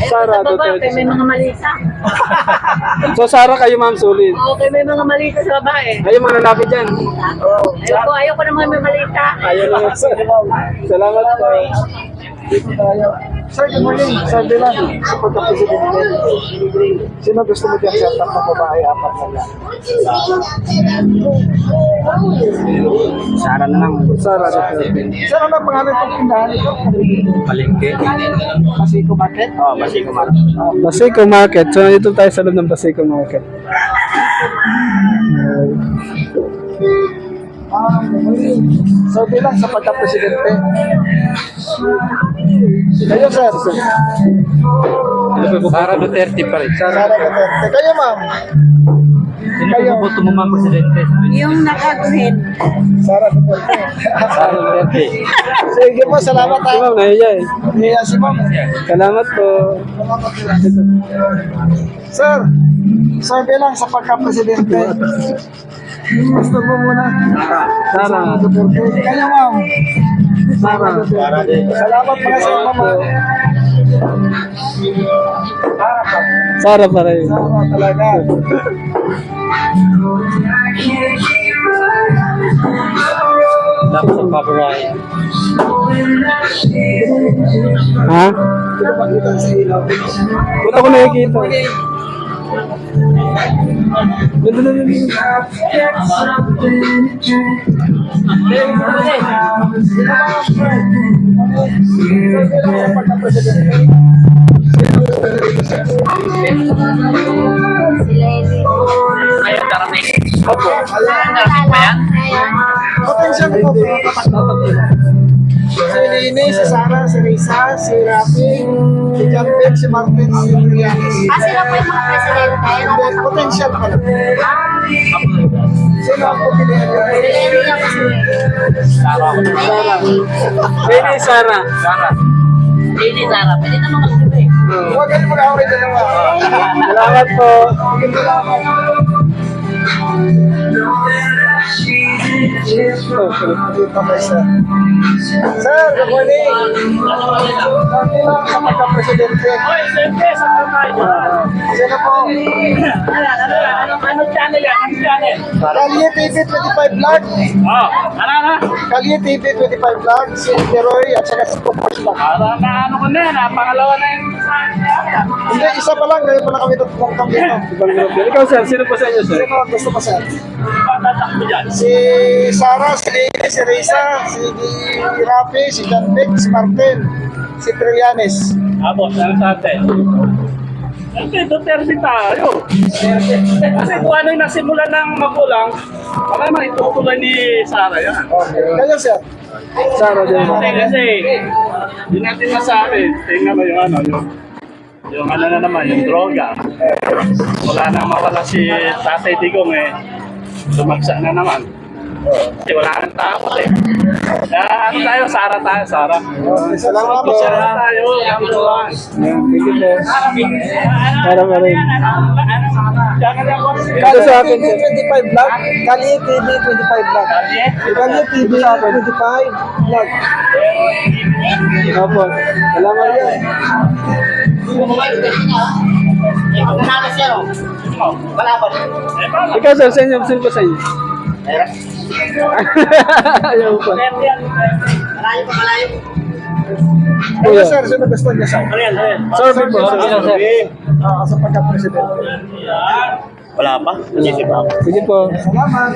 Sara Duterte. May mga malita. So Sara kayo ma'am sulit. Okay, may mga malita sa babae. Kayo mga lalaki dyan. Ayoko naman may malita. Ayaw naman sir. Salamat po. Dito tayo. Sir, good morning. Sir, bilang sa pagka-presidente. Sino gusto mo dyan sa tatlong babae, apat na lang? Sara na lang. Sara Duterte. Sir, ano ang pangalan itong pindahan ito? Palengke. Pasiko Market? Oo, Basiko Mar. Pasiko Market. So, dito tayo sa loob ng Pasiko Market. So, bilang sa pagka-presidente. Kayo, sir. Sara Duterte pa rin. Sara Duterte. Kayo, ma'am. Sino po boto mo mga presidente? Yung nakaguhin. Sara Duterte. Sara Duterte. Sige po, salamat ha. Si ma'am, nahiya eh. Nahiya si ma'am. Salamat po. Sir, sir bilang sa pagka-presidente. Gusto mo muna. Sara Duterte. Kayo, ma'am. Sara Duterte. Salamat mga sa mama. Sara pa rin. Sara talaga. Tapos ang paparay. Ha? Wala ko nakikita. Ayaw darating. Opo. Potential ko. Si Lini, si Sara, si Risa, si Rafi, si John Beck, si Martin, si Rianis. Sila po yung mga presidente. Hindi, potential pa lang. Sino ang pupilihan niyo? Sara. Sara. Lini, Sara. Sara. Lili Sara. Pwede naman magsabi. Huwag kayo mag-away dalawa. Salamat po. Salamat. Dito may sir. Sir, good morning. Kami lang sa pagka-presidente. Sino po? Ano channel yan? Ano channel? Kalye TV 25 Vlog. Oh, ano? Kalye TV 25 Vlog. Si Leroy at saka si Kupers lang. Ano ko na yan? Pangalawa na yung Hindi, isa pa lang. Ngayon pa na kami tatlong kami dito. Ibang grupo. Ikaw sir, sino po sa inyo sir? Sino ang gusto pa sir? tatakbo dyan. Si Sara, si Lili, si Risa, si Rafi, si John Beck, si Martin, si Trillanes. Tapos, ano sa atin? Kasi Duterte tayo. Kasi kung ano yung nasimula ng magulang, baka naman itutuloy ni Sara yan. Kayo sir? Sara din. Kasi, hindi natin masabi. Tingnan mo yung ano, yung ano na naman, yung droga. Wala na mawala si Tatay Digong eh. Lumagsak na naman. Kasi wala nang tapos eh. Ano tayo? Sara tayo, Sara. Salamat po. Sara tayo, number one. Thank you po. Sara pa rin. Kalo sa akin, TV 25 Vlog. Kalye TV 25 Vlog. Kalye TV 25 Vlog. Opo. Salamat yan. Ikaw sir, sa inyo, sino po sa inyo? Ayaw po. Kuya sir, sino gusto niya sa Sir, po. Sa pagka-presidente. Wala pa? Isip ako. Sige po. Salamat.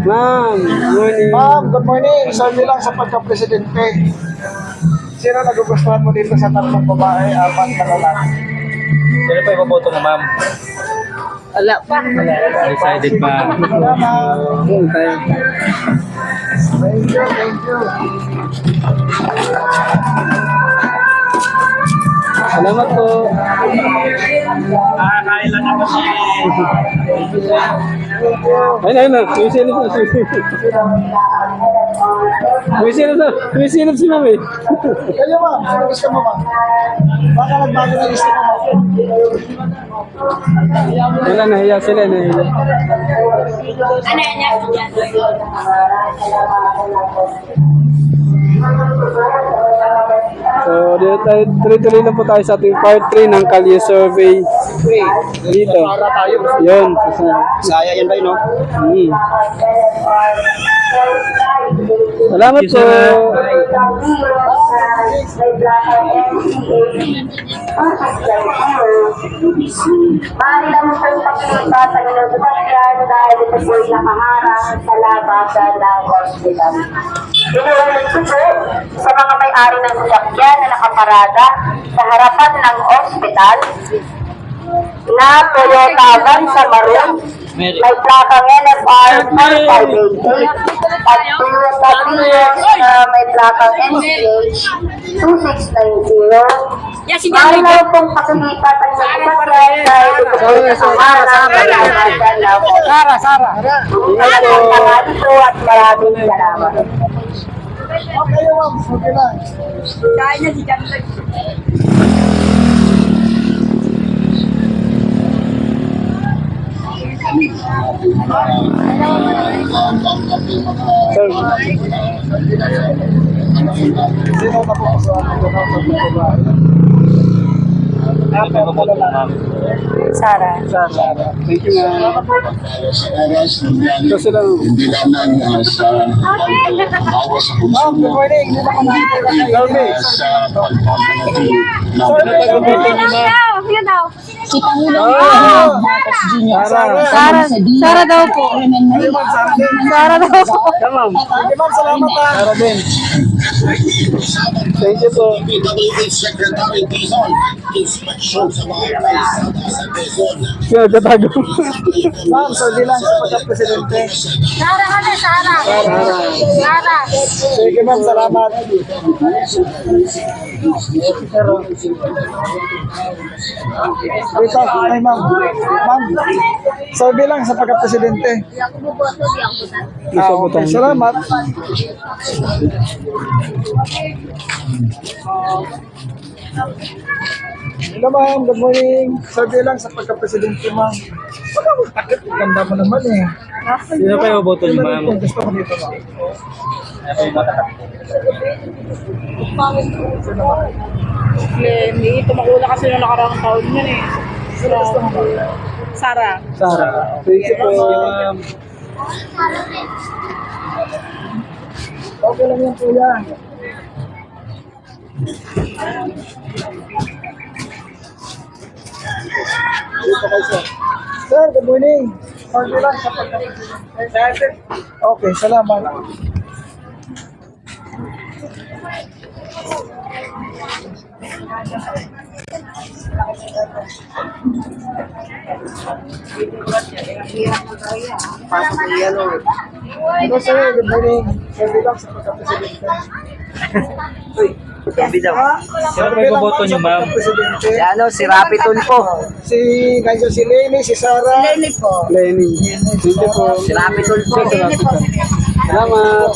Ma'am, morning. Ma'am, good morning. Sabi lang sa pagka-presidente. Sino nagugustuhan mo dito sa tatlong babae, apat na lalaki? Sino pa ipaboto mo, ma'am? Wala pa. Decided pa. Salamat. Thank you, thank you. Salamat po. Kailan na kasi. Ayun na. Sumisilip na. Sumisilip si ma'am eh. Kayo ma'am, sino gusto mo ma'am? Baka nagbago na gusto mo ma'am. Wala, nahiya sila, nahiya. Ano yan? So, dito tayo, tuloy-tuloy na po tayo sa ating part 3 ng Kalye Survey. Dito. Yun. Saya yan ba yun, no? Salamat po. Maaari lang mo siyang pagkakatayo ng sasakyan dahil ito po'y nakaharang sa labasan ng hospital. Inuulit ko po sa mga may-ari ng sasakyan na nakaparada sa harapan ng hospital na Toyota Avanza Maroon, may plakang NFR 4580 at Toyota Prius na may plakang NCH 2690. Yes, si Maaari lang pong pakilipat ang sasakyan dahil ito po'y nakaharang sa labasan ng hospital. Sara. Ingat po mga dito at maraming salamat. Okay, ma'am. Okay lang. Sir, Sino na po sa akin ng babae? Sara. thank you nga. Kasi lang. Hindi lamang sa pagbabawas sa Ma'am, good morning. Hindi naman natin kayo. sa pagpapanatili ng Sara. Sara daw po. Sara daw po. Come on. Okay, ma'am. Salamat ha. Sara din. Thank you po. PWD Secretary Dizon, inspeksyon sa mga kalsada sa Quezon. Sino tatago? Ma'am, sorry lang sa pagka-presidente. Sara kami, Sara. Sara. Sige, ma'am. Salamat. Dito, ay ma'am. Ma'am, sorry lang sa pagka-presidente. Isa po Okay, tayo. salamat. Hello ma'am, good morning. Sorry lang sa pagka-presidente ma'am. Wala mo takot, ganda mo naman eh. Sino kayo boto niyo, ma'am? Kung gusto ko dito ma'am. Hindi, tumakula kasi nung nakaraang taon yun eh. Sino gusto mo ma'am? Sara. Sara. Thank you po. Okay lang yan kuya. Dito kayo sir. Sir, good morning. Sorry lang sa pagka-presidente. Okay, salamat. Hello sir, good morning. Sorry lang sa pagka-presidente. Sabi daw. Sino may boboto niyo, ma'am? Presidente. Si ano, si Rapi Tulfo. Si Ganyo, si Lenny, si Sara. Lenny po. Lenny. Thank you po. Si Rapi Tulfo. Salamat.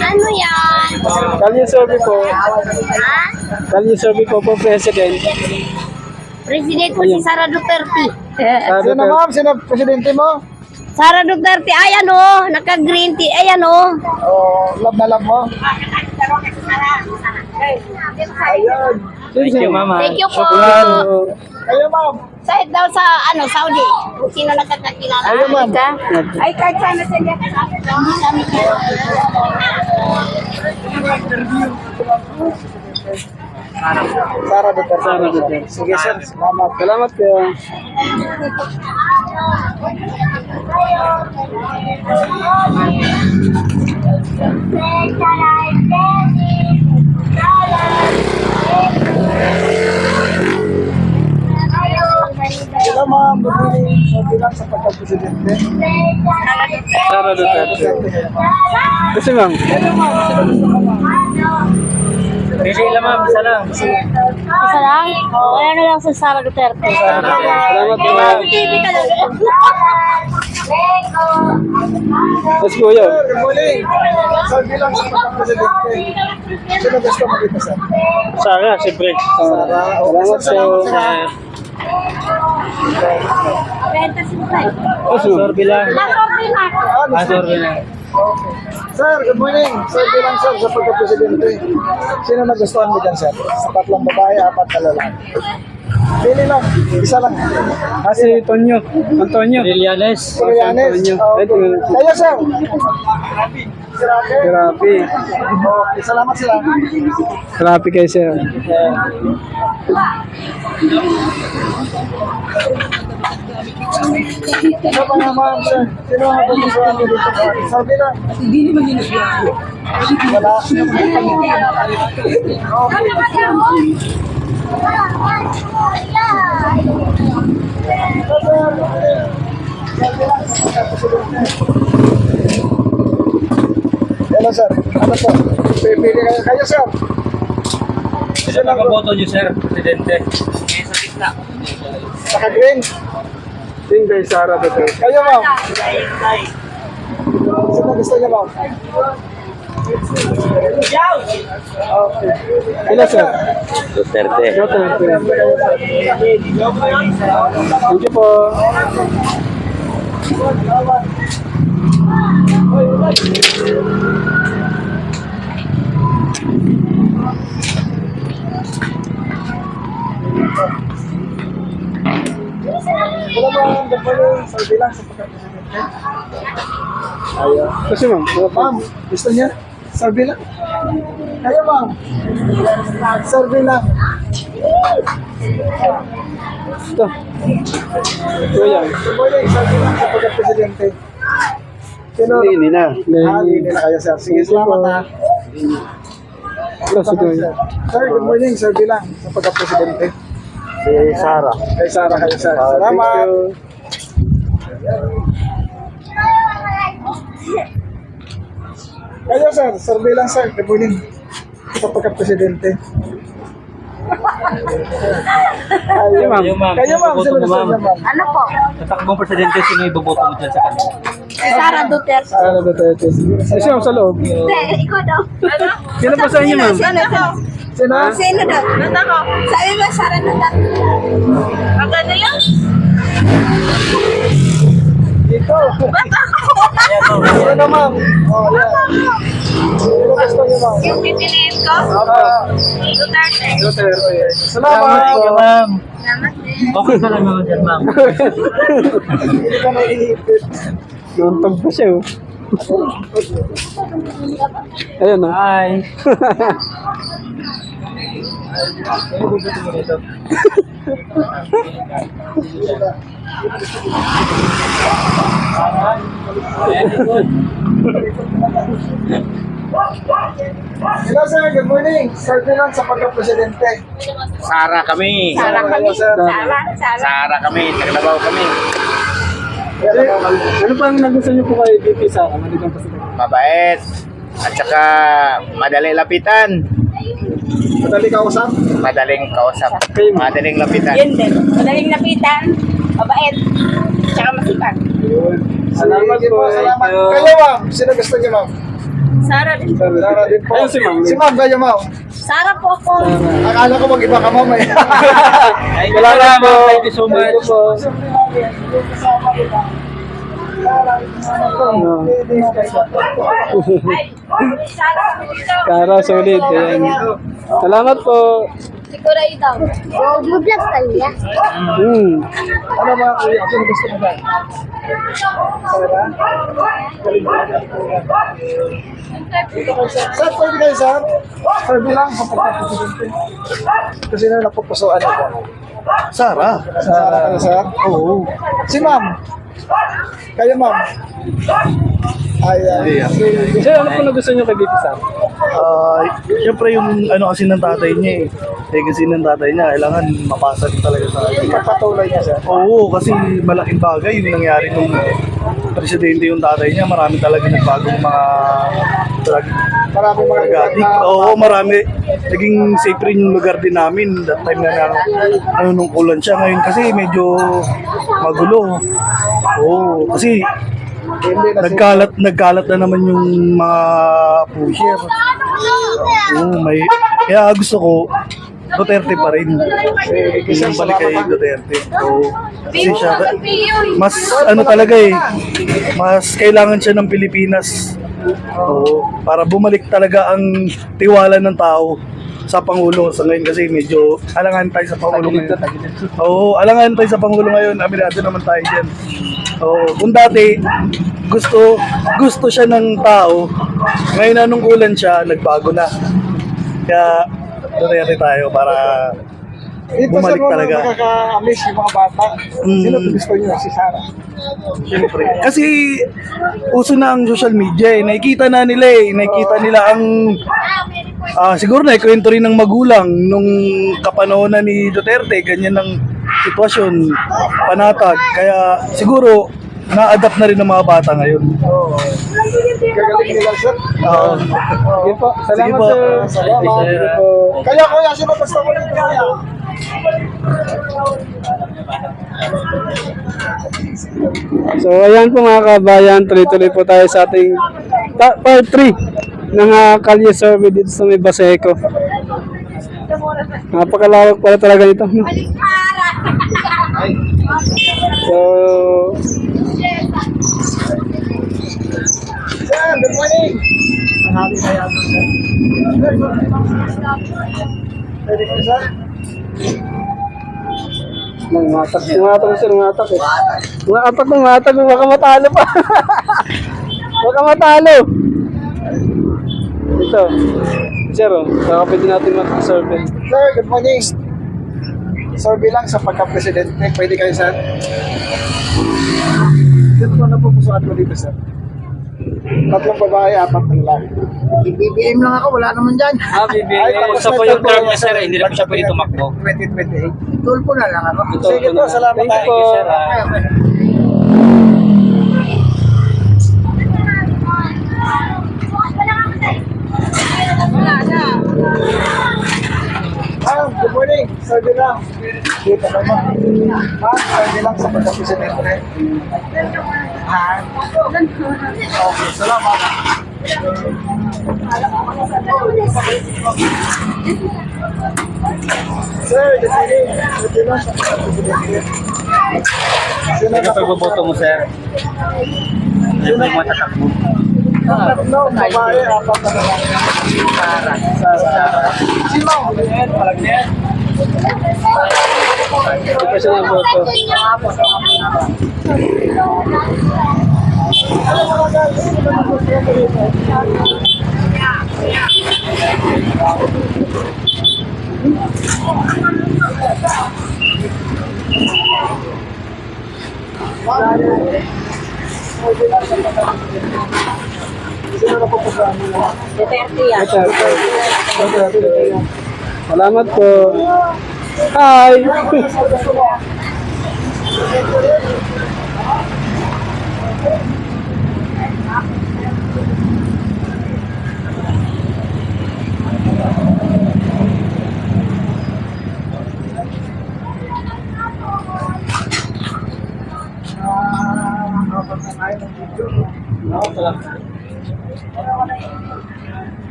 Ano yan? Kalye survey po. Ha? Kalye survey po po, President. President po si Sara Duterte. Sino ma'am? Sino presidente mo? Sara Duterte, ayan o. Naka-green tea, ayan o. Oh, love na love mo. Ayun. Thank you, Mama. Thank you po. Kayo ma'am. Sahit daw sa Saudi. Kung sino nagkakakilala. Ayun ma'am. Ay, kahit sana sa niya. Sara Duterte. Sara Duterte. Sige sir, salamat. Salamat po. Hello ma'am, good morning. Sorry lang sa pagka-presidente. Sara Duterte. Kasi ma'am. Pili lang, ma'am. Isa lang. Isa lang? O, ano lang sa Sara Duterte. Salamat po, ma'am. TV ka lang. Let's go, yo. Sir, good morning. Sorry lang sa pagka-presidente. Sino gusto mo dito sir? Sara, siyempre. Sara. Salamat po. Benta si Tay. Sorbe lang. Nasorbe na. Ah, gusto mo? lang. Okay. Sir, good morning. Sir, bilang sir sa pagka-presidente. Sino nagustuhan mo dyan, sir? Sa tatlong babae, apat na lalaki. Pili lang. Isa lang. Si Tonyo. Antonio. Lilianes. Koreanes. Antonio. Kayo, sir. Si Rafi. Grabe. Okay, salamat sila. Grabe kayo, sir. Ano pa naman, sir? Sino ang nagustuhan mo dito? Sabi lang. Wala. Okay. Hello, sir. Ano po? Pipili kayo, sir. Sino nakaboto niyo, sir? Presidente. Naka-green. Sing kay Sara Duterte. Kayo, ma'am. Sino gusto niyo, ma'am? Okay. Hello, sir. Duterte. Duterte. Thank you po. Wala ba ang dapat sa bilang sa pagka-presidente? Kasi ma'am. Ma'am, gusto niya? Survey lang. Kayo, ma'am. Survey lang. Ito. Ito yan. Survey lang sa pagka-presidente. Sino? Lini na. Hindi na kayo, sir. Sige, salamat ha. Hello, si Tonyo. Sir, good morning. Survey lang sa pagka-presidente. Si Sara. Kay Sarah kayo, sir. Salamat. Kayo, sir. Survey lang, sir. Good morning. Sa pagka-presidente. Kayo, ma'am. Kayo, ma'am. Sino gusto niya, ma'am? Ano po? Sa takbong presidente, sino iboboto mo dyan sa kanila? Sara Duterte. Sara Duterte. Kasi ma'am sa loob. Hindi, ikaw daw. Sino pa sa inyo, ma'am? Sino daw? Sino? Sino daw? Ba't ako? Sabi ba Sara Duterte? Ang ganda yan? Dito. Ba't ako? Sino, ma'am? Oh, yan. Sino gusto niyo, ma'am? Yung pipiliin ko? Duterte. Duterte. Salamat Salamat. ka, ma'am. Salamat din. Okay ka lang naman dyan, ma'am. Hindi ka na iniipit. Nuntog pa siya, oh. Ayun, oh. Hi. Hello, sir. Good morning. Survey lang sa pagka-presidente. Sara kami. Sara kami. Sir. Sara. Sara. Sara kami. Naglabaw kami. Ano pa ang nagustuhan niyo po kay VP Sara? Maligang presidente. Mabait. At saka madali lapitan. Madali ka usap. Madaling kausap. Kayo, ma'am. Madaling lapitan. Yun din. Madaling lapitan. Mabait. Tsaka masipag. Salamat Sige po. Salamat. Thank you. Kayo, ma'am. Sino gusto niyo, ma'am? Sara din. Sara din po. Ayun si ma'am. Si ma'am, kayo, ma'am. Sara po ako. Akala ko mag-iba ka, ma'am. Eh. Salamat po. Thank you so much. Thank you po. No. Sara dito. Sara, solid. Ayan. Salamat po. Siguro ito. Mag-vlog tayo ya. Ano mga kuya? Sino gusto mo ba? Sara? Sir, pwede kayo, sir? Sir, bilang sa pagka-presidente. Kasi na napupusuan ito. Sara? Sara ka na, sir? Oo. Si ma'am? Kayo, ma'am? Ayan. Sir, ano po nagustuhan niyo kay VP Sara? Siyempre yung ano kasi ng tatay niya eh. Legacy ng tatay niya, kailangan mapasa din talaga sa akin. Kapatuloy niya, sir. Oo, kasi malaking bagay yung nangyari nung presidente yung tatay niya. Marami talaga nagbagong mga drug Marami mga addict. Oo, marami. Naging safe rin yung lugar din namin. That time na nanunungkulan siya. Ngayon kasi medyo magulo. Oo, kasi Hindi na nagkalat na naman yung mga pusher. Oo, kaya gusto ko Duterte pa rin. Yung balik kay Duterte. Oo. Kasi siya, mas ano talaga eh, mas kailangan siya ng Pilipinas Oo, para bumalik talaga ang tiwala ng tao sa Pangulo sa ngayon kasi medyo alangan tayo sa Pangulo ngayon. Oo, alangan tayo sa Pangulo ngayon. Aminado naman tayo dyan. Oo, kung dati gusto siya ng tao, ngayon nanungkulan siya, nagbago na. Kaya duterte tayo para bumalik talaga. Nakaka-amiss yung mga bata. Sino gusto niyo? Si Sarah. Siyempre. Kasi uso na ang social media eh. Nakikita nila ang siguro na ikwento rin ng magulang nung kapanahonan ni Duterte, ganyan ang sitwasyon, panatag. Kaya siguro na-adapt na rin ng mga bata ngayon. Gagaling nila, sir. Oo. Sige po. Salamat, Sige po. sir. Salamat. Sige po. Kaya kuya, sino gusto mo dito kuya? So ayan po mga kabayan, tuloy-tuloy po tayo sa ating part 3 ng Kalye Survey dito sa may Baseco. Napakalawak pala talaga nito. No? So, Sir, good morning. Mahali na yata, sir. Pwede ko, sir? Mangatak sir, mangatak eh. Mangatak, baka matalo pa. Baka matalo. Ito. Sir, baka pwede natin mag-survey. Sir, good morning. Survey lang sa pagka-presidente. Pwede kayo, sir? Dito po na po pusuan ko dito, sir. 3 babae, 4 na lalaki. BBM lang ako, wala naman dyan. BBM. Gusto po yung term niya, sir. Hindi na po siya pwede tumakbo. 2028. Tulpo na lang ako. Ito, Sige po, salamat Thank you tayo. po. Sir, Good morning. Survey lang. Dito naman. Survey lang sa pagka-presidente. Okay, salamat. Sir, good morning. Survey lang sa pagka-presidente. Sino Ano pagboboto mo, sir? Ano po yung matatakbo? No, babae, 4 na lang. Sara. Sino? Palagyan. Ito pa siya ng boto. Sino na po po sa amin? Salamat po. Hi!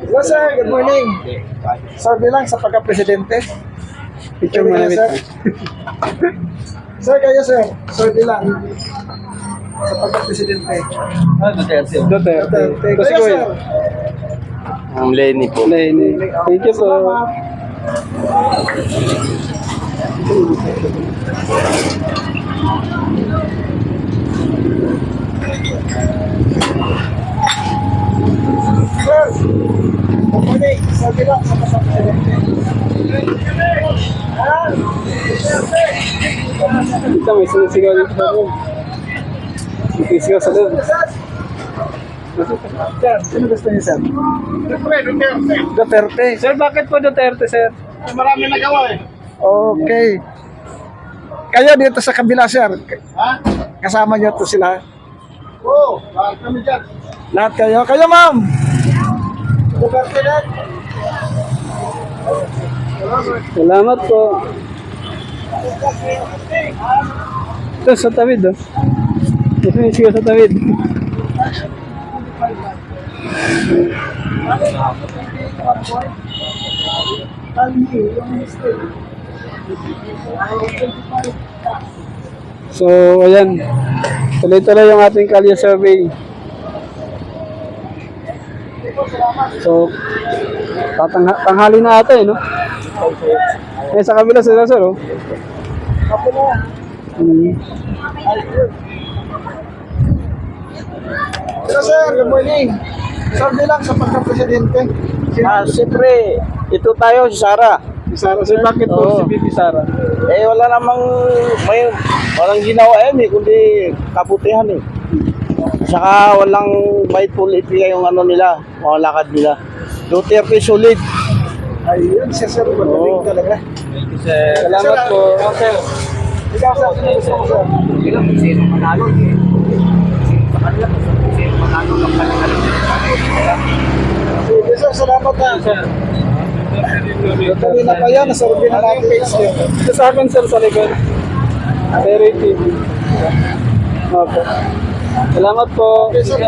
Hello sir, good morning. Survey lang sa pagka-presidente. Picture mo na sir. Sir, kayo sir, survey lang sa pagka-presidente. Duterte. Duterte. Ito si Kayo Kuya. sir. Lenny po. Lenny. Thank you po. Salamat. Sir, good morning. Survey lang sa pagka-presidente. Ito may sinisigaw dito sa loob. May sinisigaw sa loob. Sir, sino gusto niyo sir? Duterte. Sir, bakit po Duterte, sir? Marami nagawa eh. Okay. Kayo dito sa kabila, sir. Ha? Kasama niyo to sila. Oo, lahat kami dyan. Lahat kayo? Kayo, ma'am. Duterte na. Salamat po. Ito sa tawid, oh. Ito yung sigaw sa tawid. So, ayan. Tuloy-tuloy yung ating Kalye Survey. So, tanghali na ata eh, no? Eh, sa kabila sila, sir, oh. Hmm. Hello sir, good morning. Sir, bilang sa pagka-presidente. Siyempre, ito tayo si Sara. Si Sara, sir, bakit po si Bibi Sara? Wala namang, walang ginawa yan kundi kabutihan eh. Saka walang bait politika yung ano nila, mga lakad nila. Duterte solid. Ayun, siya sir, magaling talaga. Salamat po. Sir, ikaw sir, sino gusto mo sir? Bilang kung sino manalo eh. Sa kanila kung sino manalo ng kanila. Sige sir, salamat na. Tuloy na pa yan, nasurvey na natin page niyo. Ito sa akin, sir, sa likod. Terry TV. Okay. Salamat po. Okay, sir,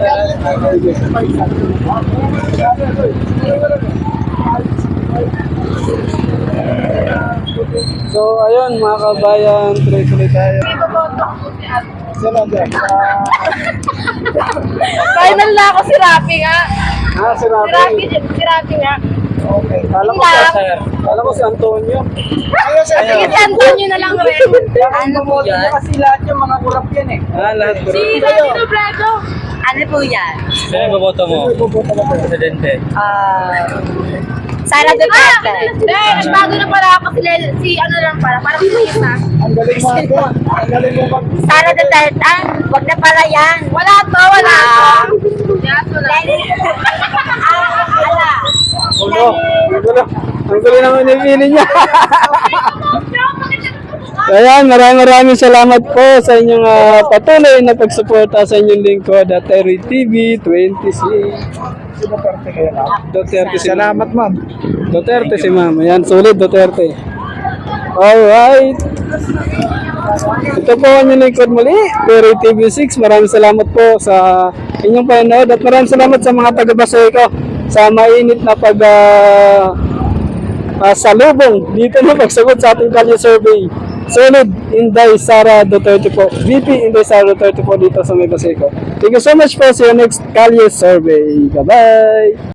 So, ayun, mga kabayan, tuloy-tuloy tayo. Final na ako si Rafi nga. Ah, si Si Rafi, Rafi. si Rafi nga. Okay. Kala ko si Antonio. Sige, si Antonio na lang rin. Ano po yan? Kasi lahat yung mga kurap yan eh. Ah, lahat ko. Si Rafi Robredo. Ano po yan? Sino boboto mo? Presidente. Sara Duterte. Nagbago na pala ako si ano lang pala, parang mahirap na. Ang galing mo ate. Ang galing mo mag... Sara Duterte, wag na pala yan. Wala to, wala to. Yes, wala. Ala. Ulo. Ang gulo naman nipili niya. Ayan, maraming salamat po sa inyong patuloy na pagsuporta sa inyong lingkod at Terry TV 26. Duterte kayo na. Duterte si Salamat ma'am. Duterte si ma'am. Ayan, solid Duterte. Alright. Ito po ang inyong lingkod muli, Terry TV 6. Maraming salamat po sa inyong panonood at maraming salamat sa mga taga-Basay ko sa mainit na salubong dito na pagsagot sa ating kalye survey. Solid Inday Sara Duterte po. VP Inday Sara Duterte po dito sa May Paseco. Thank you so much po. See you next kalye survey. Bye-bye!